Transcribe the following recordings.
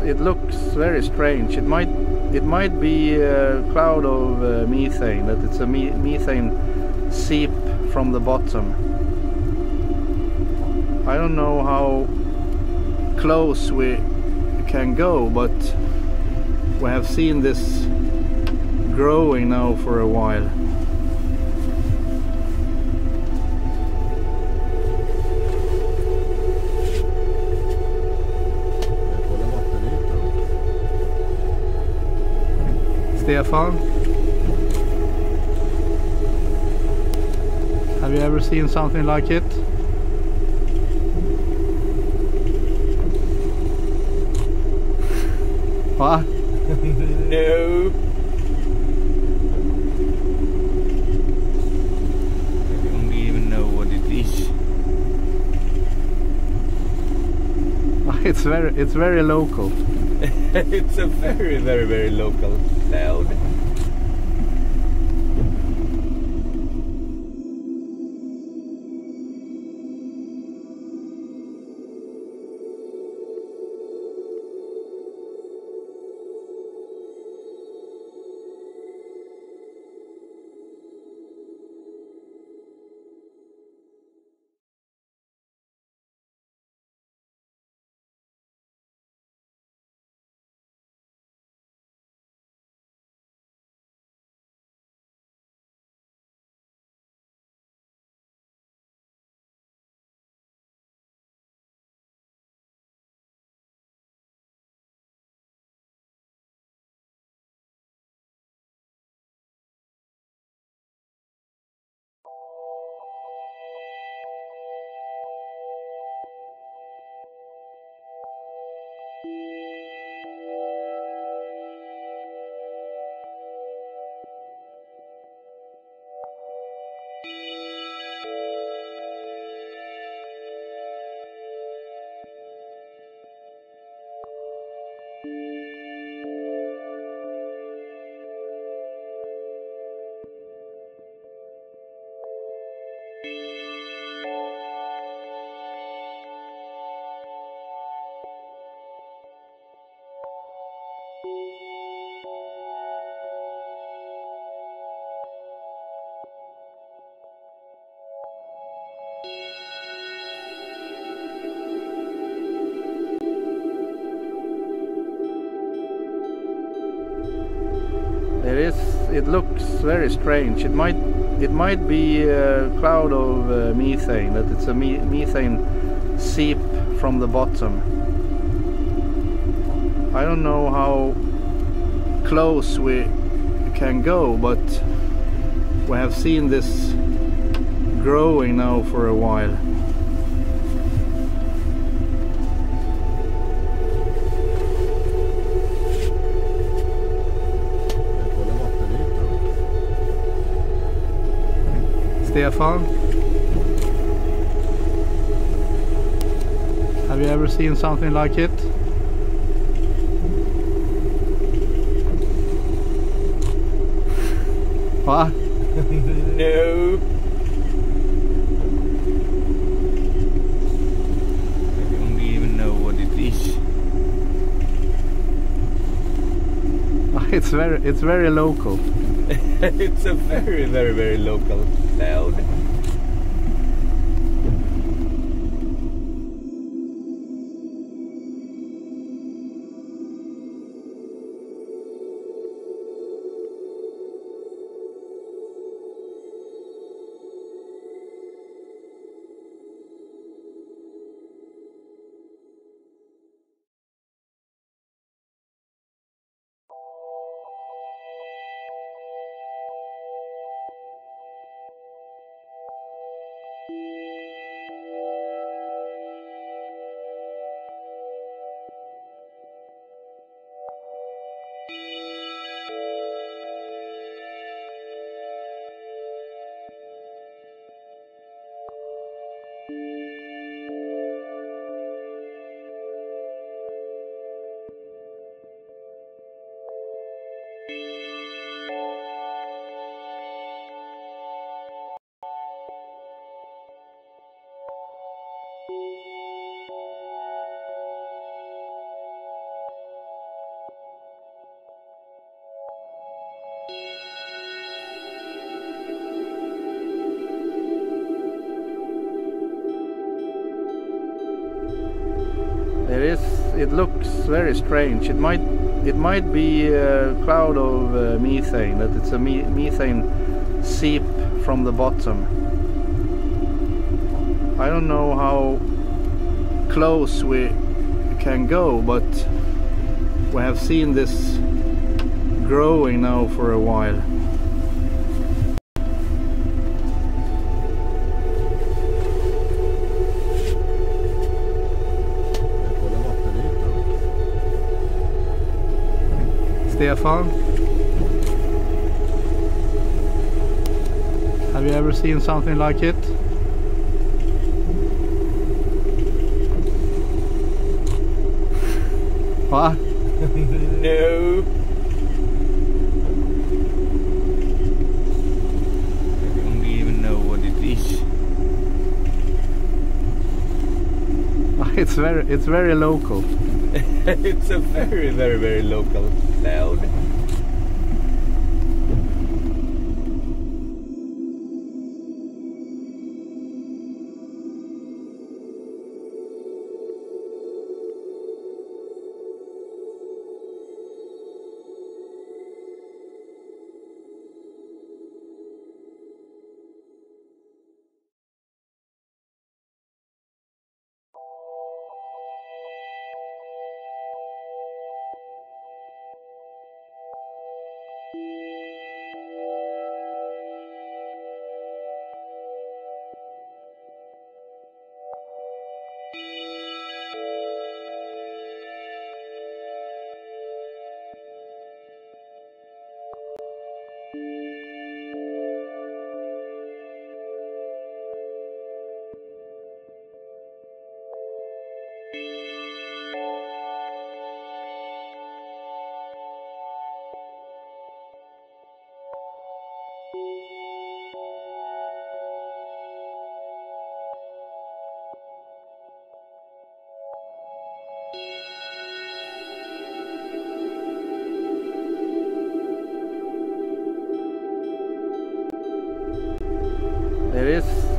It looks very strange. It might be a cloud of methane, that it's a methane seep from the bottom. I don't know how close we can go, but we have seen this growing now for a while. Stefan, have you ever seen something like it? What? No. I don't even know what it is. It's very local. It's a very local cloud. It looks very strange. It might be a cloud of methane, that it's a methane seep from the bottom. I don't know how close we can go, but we have seen this growing now for a while. Stefan, have you ever seen something like it? What? No. I don't even know what it is. It's very local. It's a very local cloud. It looks very strange. It might be a cloud of methane. That it's a methane seep from the bottom. I don't know how close we can go, but we have seen this growing now for a while. Stefan, have you ever seen something like it? What? No. I don't even know what it is. It's very local. It's a very, very, very local cloud.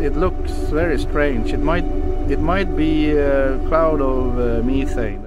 It looks very strange. It might be a cloud of methane.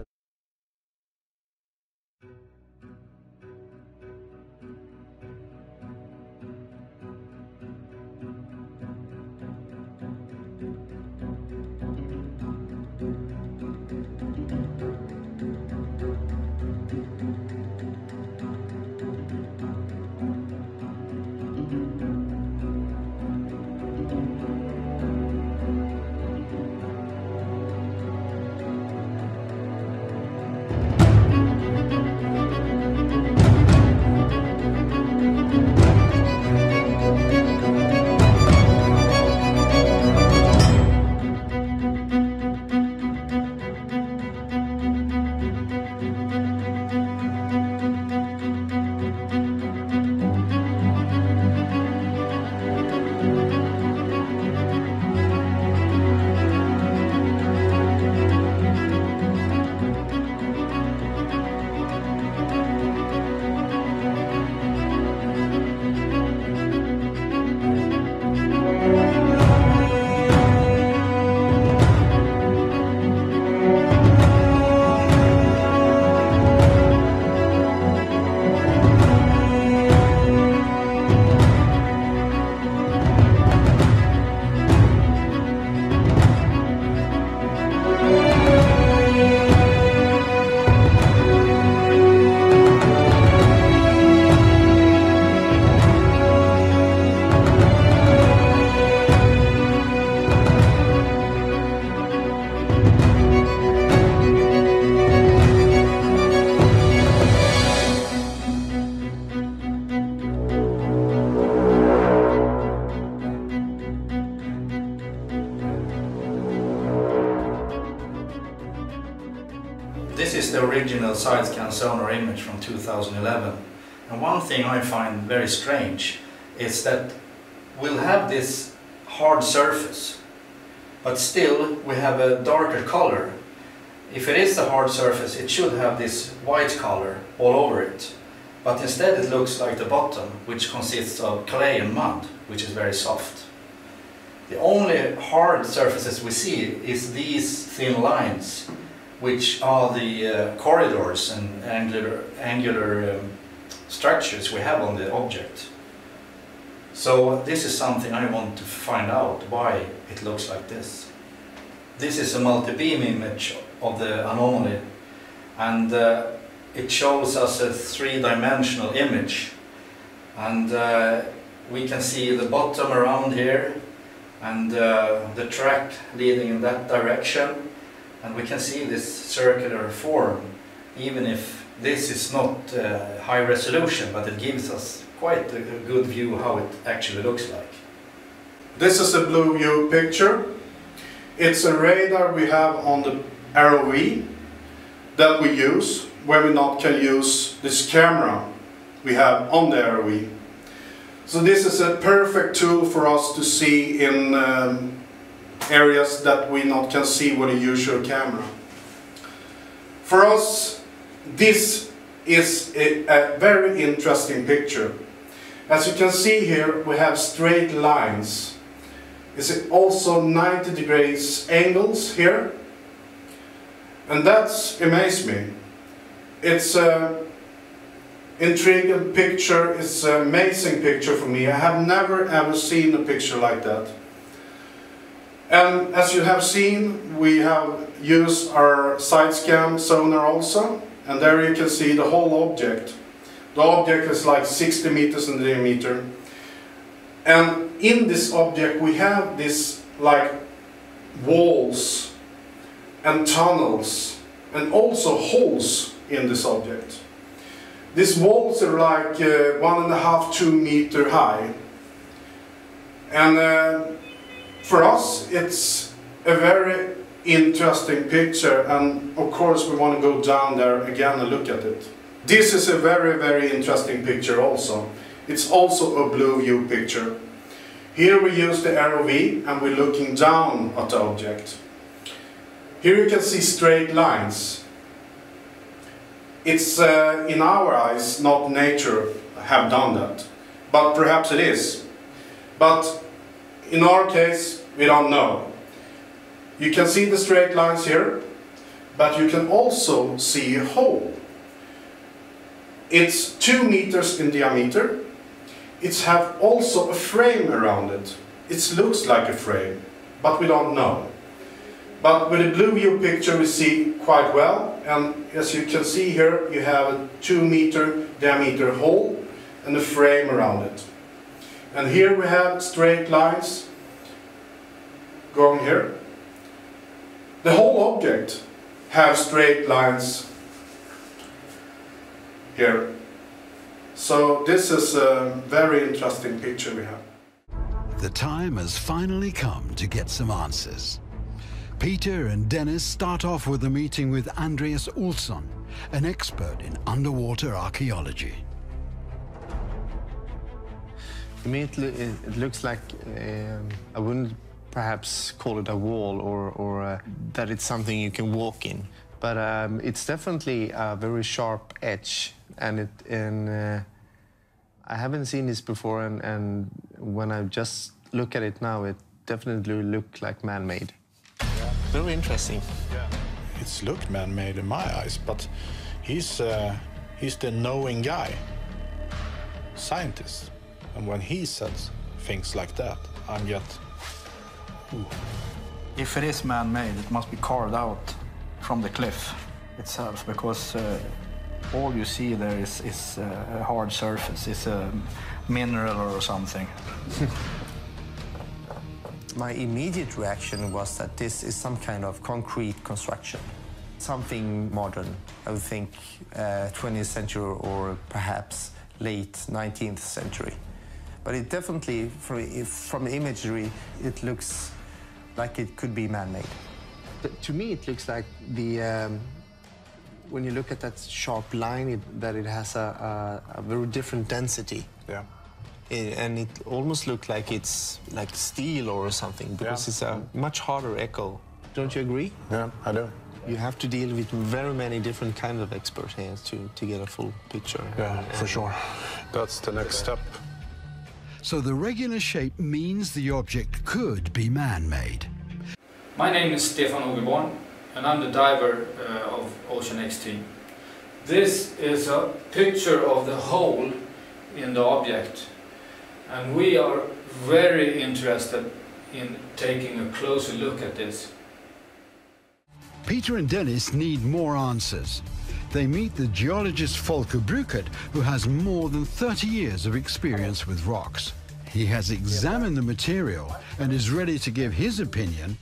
This is the original side-scan sonar image from 2011, and one thing I find very strange is that we'll have this hard surface, but still we have a darker color. If it is a hard surface, it should have this white color all over it, but instead it looks like the bottom, which consists of clay and mud, which is very soft. The only hard surfaces we see is these thin lines which are the corridors and angular structures we have on the object. So this is something I want to find out, why it looks like this. This is a multi-beam image of the anomaly, and it shows us a three-dimensional image. And we can see the bottom around here, and the track leading in that direction, and we can see this circular form, even if this is not high resolution, but it gives us quite a good view how it actually looks like. This is a blue view picture. It's a radar we have on the ROV that we use when we not can use this camera we have on the ROV. So this is a perfect tool for us to see in areas that we not can see with a usual camera. For us, this is a very interesting picture. As you can see here, we have straight lines. It's also 90 degrees angles here, and that's amazed me. It's an intriguing picture. It's an amazing picture for me. I have never ever seen a picture like that. And as you have seen, we have used our side scan sonar also, and there you can see the whole object. The object is like 60 meters in diameter, and in this object we have this like walls and tunnels and also holes in this object. These walls are like 1.5–2 meter high, and for us it's a very interesting picture, and of course we want to go down there again and look at it. This is a very, very interesting picture also. It's also a blue view picture. Here we use the ROV and we're looking down at the object. Here you can see straight lines. It's in our eyes not nature have done that, but perhaps it is. But in our case we don't know. You can see the straight lines here, but you can also see a hole. It's 2 meters in diameter. It's have also a frame around it. It looks like a frame, but we don't know. But with a blue view picture we see quite well, and as you can see here you have a 2 meter diameter hole and a frame around it. And here we have straight lines going here. The whole object has straight lines here. So this is a very interesting picture we have. The time has finally come to get some answers. Peter and Dennis start off with a meeting with Andreas Olsson, an expert in underwater archaeology. To me it looks like, I wouldn't perhaps call it a wall or that it's something you can walk in. But it's definitely a very sharp edge, and I haven't seen this before, and when I just look at it now, it definitely looks like man-made. Yeah. Very interesting. Yeah. It's looked man-made in my eyes, but he's the knowing guy, scientist, and when he says things like that, I'm just. Ooh. If it is man-made, it must be carved out from the cliff itself, because all you see there is a hard surface. It's a mineral or something. My immediate reaction was that this is some kind of concrete construction. Something modern, I would think 20th century or perhaps late 19th century. But it definitely, from the imagery, it looks like it could be man-made. To me, it looks like when you look at that sharp line, that it has a very different density. Yeah. And it almost looks like it's like steel or something, because it's a much harder echo. Don't you agree? Yeah, I do. You have to deal with very many different kinds of experts here to get a full picture. Yeah, for sure. That's the next step. So the regular shape means the object could be man-made. My name is Stefan Ogeborn. an underdiver of Ocean XT. This is a picture of the hole in the object, and we are very interested in taking a closer look at this. Peter and Dennis need more answers. They meet the geologist Volker Brückert, who has more than 30 years of experience with rocks. He has examined the material and is ready to give his opinion.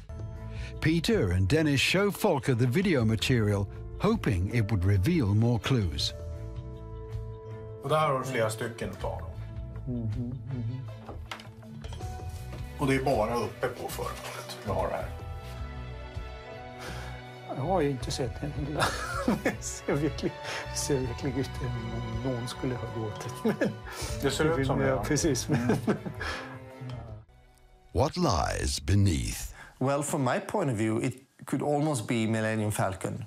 Peter and Dennis show Volker the video material, hoping it would reveal more clues. Och där har du flera stycken utav dem. Och det är bara uppe på föremålet vi har här. Jag har ju inte sett den hela. Det ser verkligen ut som någon skulle ha låtit. Det ser ut som det. Ja, precis. What lies beneath? Well, from my point of view, it could almost be Millennium Falcon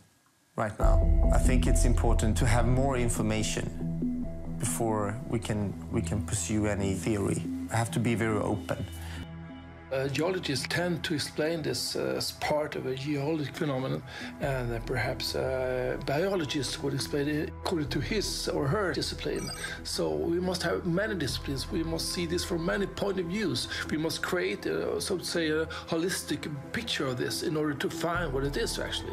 right now. I think it's important to have more information before we can pursue any theory. I have to be very open. Geologists tend to explain this as part of a geologic phenomenon, and perhaps biologists would explain it according to his or her discipline. So we must have many disciplines. We must see this from many point of views. We must create, so to say, a holistic picture of this in order to find what it is actually.